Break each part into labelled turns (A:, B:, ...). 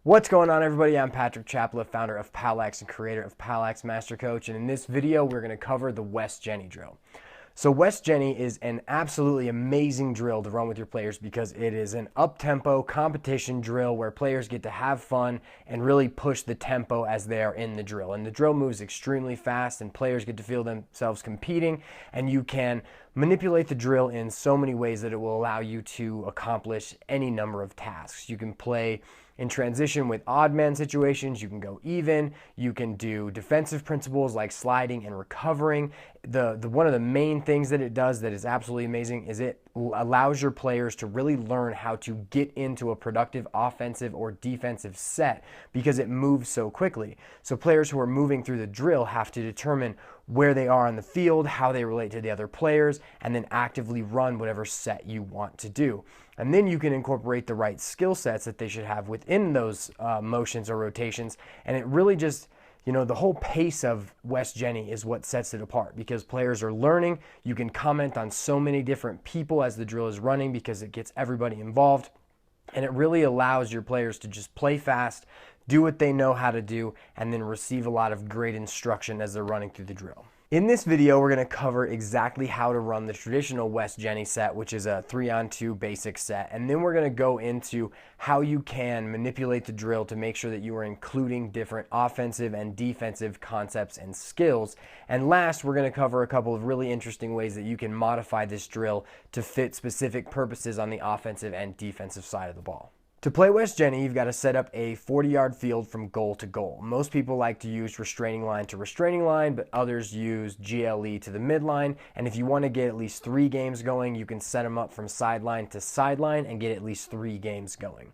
A: What's going on, everybody? I'm Patrick Chapla, founder of POWLAX and creator of POWLAX Master Coach, and in this video we're going to cover the West Genny drill. So West Genny is an absolutely amazing drill to run with your players because it is an up-tempo competition drill where players get to have fun and really push the tempo as they are in the drill. And the drill moves extremely fast and players get to feel themselves competing, and you can manipulate the drill in so many ways that it will allow you to accomplish any number of tasks. You can play in transition with odd man situations, you can go even, you can do defensive principles like sliding and recovering. One of the main things that it does that is absolutely amazing is it allows your players to really learn how to get into a productive offensive or defensive set because it moves so quickly. So players who are moving through the drill have to determine where they are on the field, how they relate to the other players, and then actively run whatever set you want to do. And then you can incorporate the right skill sets that they should have within those motions or rotations. And it really just, the whole pace of West Genny is what sets it apart because players are learning. You can comment on so many different people as the drill is running because it gets everybody involved. And it really allows your players to just play fast, do what they know how to do, and then receive a lot of great instruction as they're running through the drill. In this video, we're going to cover exactly how to run the traditional West Genny set, which is a 3-on-2 basic set. And then we're going to go into how you can manipulate the drill to make sure that you are including different offensive and defensive concepts and skills. And last, we're going to cover a couple of really interesting ways that you can modify this drill to fit specific purposes on the offensive and defensive side of the ball. To play West Genny, you've got to set up a 40-yard field from goal to goal. Most people like to use restraining line to restraining line, but others use GLE to the midline. And if you want to get at least 3 games going, you can set them up from sideline to sideline and get at least 3 games going.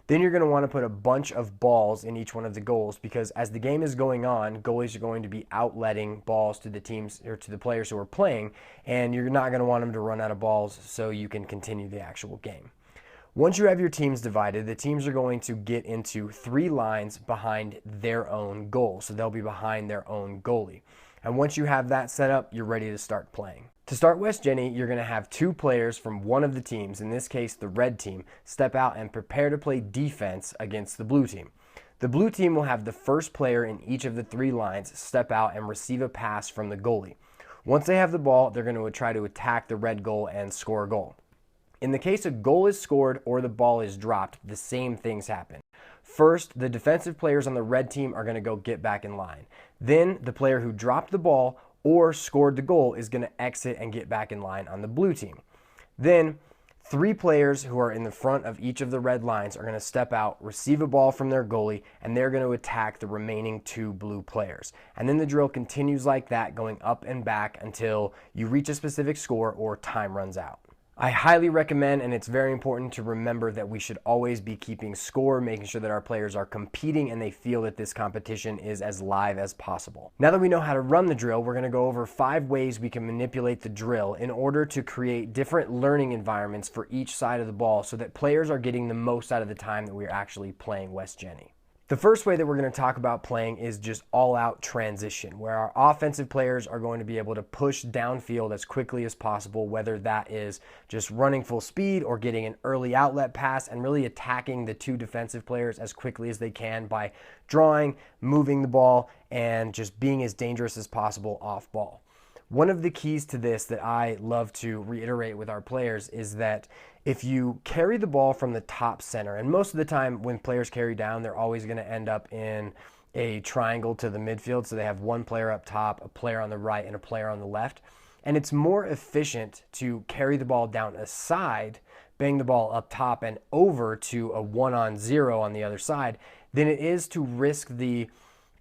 A: Then you're going to want to put a bunch of balls in each one of the goals because as the game is going on, goalies are going to be outletting balls to the teams or to the players who are playing, and you're not going to want them to run out of balls so you can continue the actual game. Once you have your teams divided, the teams are going to get into 3 lines behind their own goal. So they'll be behind their own goalie. And once you have that set up, you're ready to start playing. To start West Genny, you're going to have 2 players from one of the teams, in this case the red team, step out and prepare to play defense against the blue team. The blue team will have the first player in each of the 3 lines step out and receive a pass from the goalie. Once they have the ball, they're going to try to attack the red goal and score a goal. In the case a goal is scored or the ball is dropped, the same things happen. First, the defensive players on the red team are going to go get back in line. Then, the player who dropped the ball or scored the goal is going to exit and get back in line on the blue team. Then, 3 players who are in the front of each of the red lines are going to step out, receive a ball from their goalie, and they're going to attack the remaining 2 blue players. And then the drill continues like that, going up and back until you reach a specific score or time runs out. I highly recommend, and it's very important to remember that we should always be keeping score, making sure that our players are competing and they feel that this competition is as live as possible. Now that we know how to run the drill, we're going to go over 5 ways we can manipulate the drill in order to create different learning environments for each side of the ball so that players are getting the most out of the time that we're actually playing West Genny. The first way that we're going to talk about playing is just all-out transition, where our offensive players are going to be able to push downfield as quickly as possible, whether that is just running full speed or getting an early outlet pass and really attacking the 2 defensive players as quickly as they can by drawing, moving the ball, and just being as dangerous as possible off ball. One of the keys to this that I love to reiterate with our players is that if you carry the ball from the top center, and most of the time when players carry down, they're always going to end up in a triangle to the midfield. So they have 1 player up top, a player on the right, and a player on the left. And it's more efficient to carry the ball down a side, bang the ball up top and over to a 1-on-0 on the other side, than it is to risk the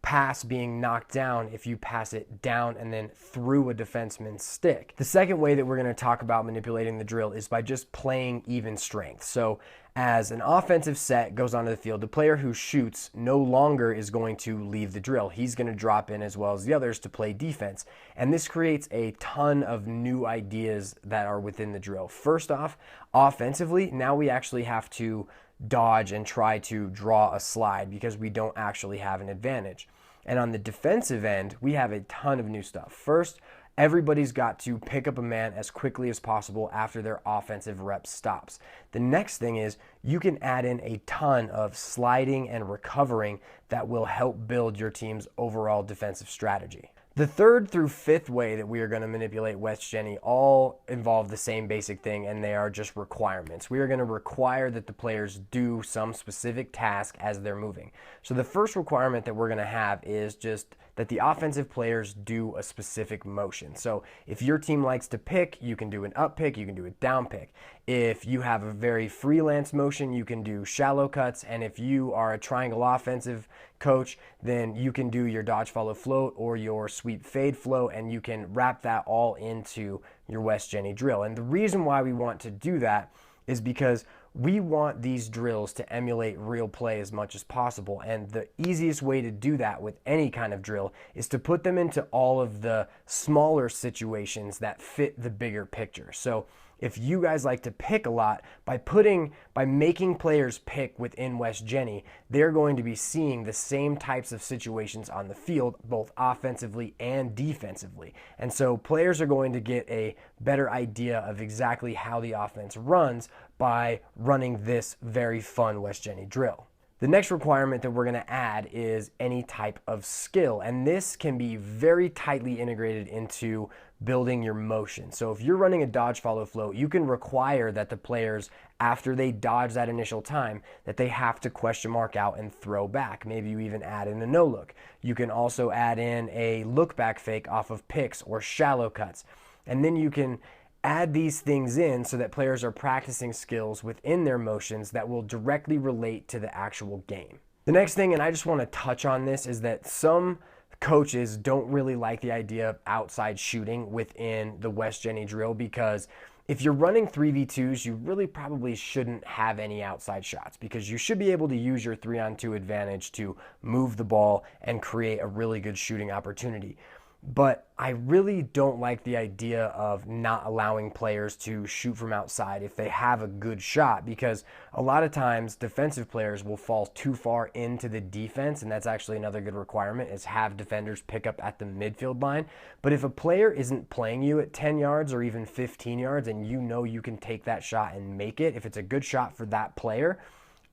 A: pass being knocked down if you pass it down and then through a defenseman's stick. The second way that we're going to talk about manipulating the drill is by just playing even strength. So as an offensive set goes onto the field, the player who shoots no longer is going to leave the drill. He's going to drop in as well as the others to play defense. And this creates a ton of new ideas that are within the drill. First off, offensively, now we actually have to dodge and try to draw a slide because we don't actually have an advantage. And on the defensive end, we have a ton of new stuff. First, everybody's got to pick up a man as quickly as possible after their offensive rep stops. The next thing is you can add in a ton of sliding and recovering that will help build your team's overall defensive strategy. The third through fifth way that we are going to manipulate West Genny all involve the same basic thing, and they are just requirements. We are going to require that the players do some specific task as they're moving. So the first requirement that we're going to have is just that the offensive players do a specific motion. So if your team likes to pick, you can do an up pick, you can do a down pick. If you have a very freelance motion, you can do shallow cuts. And if you are a triangle offensive coach, then you can do your dodge, follow, float or your sweep, fade, float, and you can wrap that all into your West Genny drill. And the reason why we want to do that is because we want these drills to emulate real play as much as possible. And the easiest way to do that with any kind of drill is to put them into all of the smaller situations that fit the bigger picture. So if you guys like to pick a lot, by making players pick within West Genny, they're going to be seeing the same types of situations on the field, both offensively and defensively. And so players are going to get a better idea of exactly how the offense runs by running this very fun West Genny drill. The next requirement that we're going to add is any type of skill, and this can be very tightly integrated into building your motion. So if you're running a dodge, follow, float, you can require that the players, after they dodge that initial time, that they have to question mark out and throw back. Maybe you even add in a no look. You can also add in a look back fake off of picks or shallow cuts. And then you can add these things in so that players are practicing skills within their motions that will directly relate to the actual game. The next thing, and I just want to touch on this, is that some coaches don't really like the idea of outside shooting within the West Genny drill, because if you're running 3v2s, you really probably shouldn't have any outside shots, because you should be able to use your 3-on-2 advantage to move the ball and create a really good shooting opportunity. But I really don't like the idea of not allowing players to shoot from outside if they have a good shot, because a lot of times defensive players will fall too far into the defense, and that's actually another good requirement, is have defenders pick up at the midfield line. But if a player isn't playing you at 10 yards or even 15 yards and you know you can take that shot and make it, if it's a good shot for that player,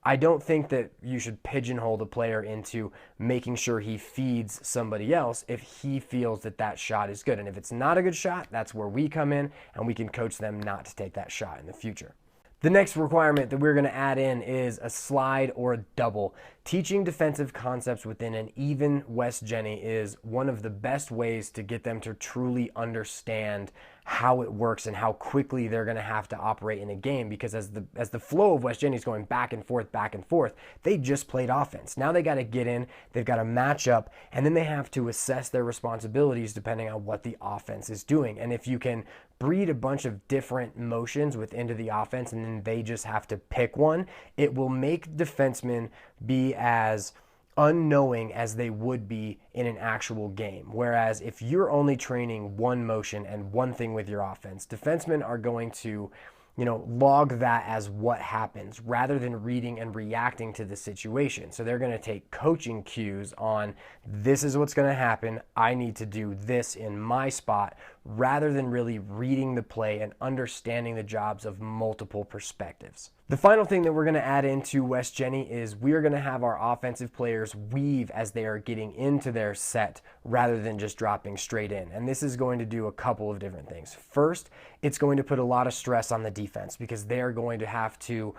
A: I don't think that you should pigeonhole the player into making sure he feeds somebody else if he feels that that shot is good. And if it's not a good shot, that's where we come in and we can coach them not to take that shot in the future. The next requirement that we're going to add in is a slide or a double. Teaching defensive concepts within an even West Genny is one of the best ways to get them to truly understand how it works and how quickly they're going to have to operate in a game, because as the flow of West Genny is going back and forth, they just played offense. Now they got to get in, they've got to match up, and then they have to assess their responsibilities depending on what the offense is doing. And if you can breed a bunch of different motions within the offense and then they just have to pick one, it will make defensemen be as unknowing as they would be in an actual game. Whereas if you're only training one motion and one thing with your offense, defensemen are going to, log that as what happens rather than reading and reacting to the situation. So they're going to take coaching cues on, this is what's going to happen, I need to do this in my spot, rather than really reading the play and understanding the jobs of multiple perspectives. The final thing that we're going to add into West Genny is we are going to have our offensive players weave as they are getting into their set rather than just dropping straight in. And this is going to do a couple of different things. First, it's going to put a lot of stress on the defense because they're going to have to,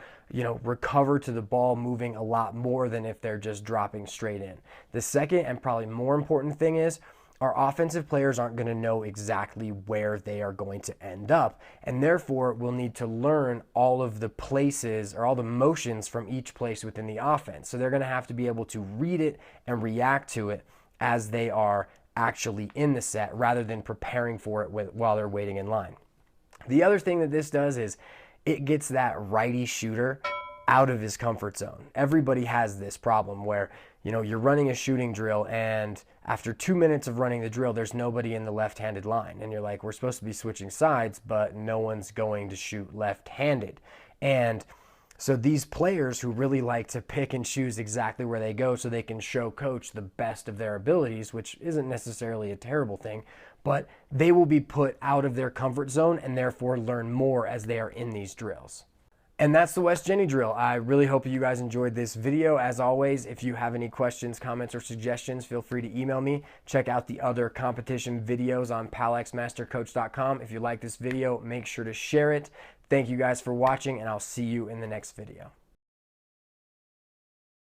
A: recover to the ball moving a lot more than if they're just dropping straight in. The second and probably more important thing is our offensive players aren't going to know exactly where they are going to end up, and therefore we'll need to learn all of the places or all the motions from each place within the offense. So they're going to have to be able to read it and react to it as they are actually in the set rather than preparing for it while they're waiting in line. The other thing that this does is it gets that righty shooter out of his comfort zone. Everybody has this problem where, you're running a shooting drill and after 2 minutes of running the drill, there's nobody in the left-handed line. And you're like, we're supposed to be switching sides, but no one's going to shoot left-handed. And So these players who really like to pick and choose exactly where they go so they can show coach the best of their abilities, which isn't necessarily a terrible thing, but they will be put out of their comfort zone and therefore learn more as they are in these drills. And that's the West Genny drill. I really hope you guys enjoyed this video. As always, if you have any questions, comments, or suggestions, feel free to email me. Check out the other competition videos on POWLAXmastercoach.com. If you like this video, make sure to share it. Thank you guys for watching, and I'll see you in the next video.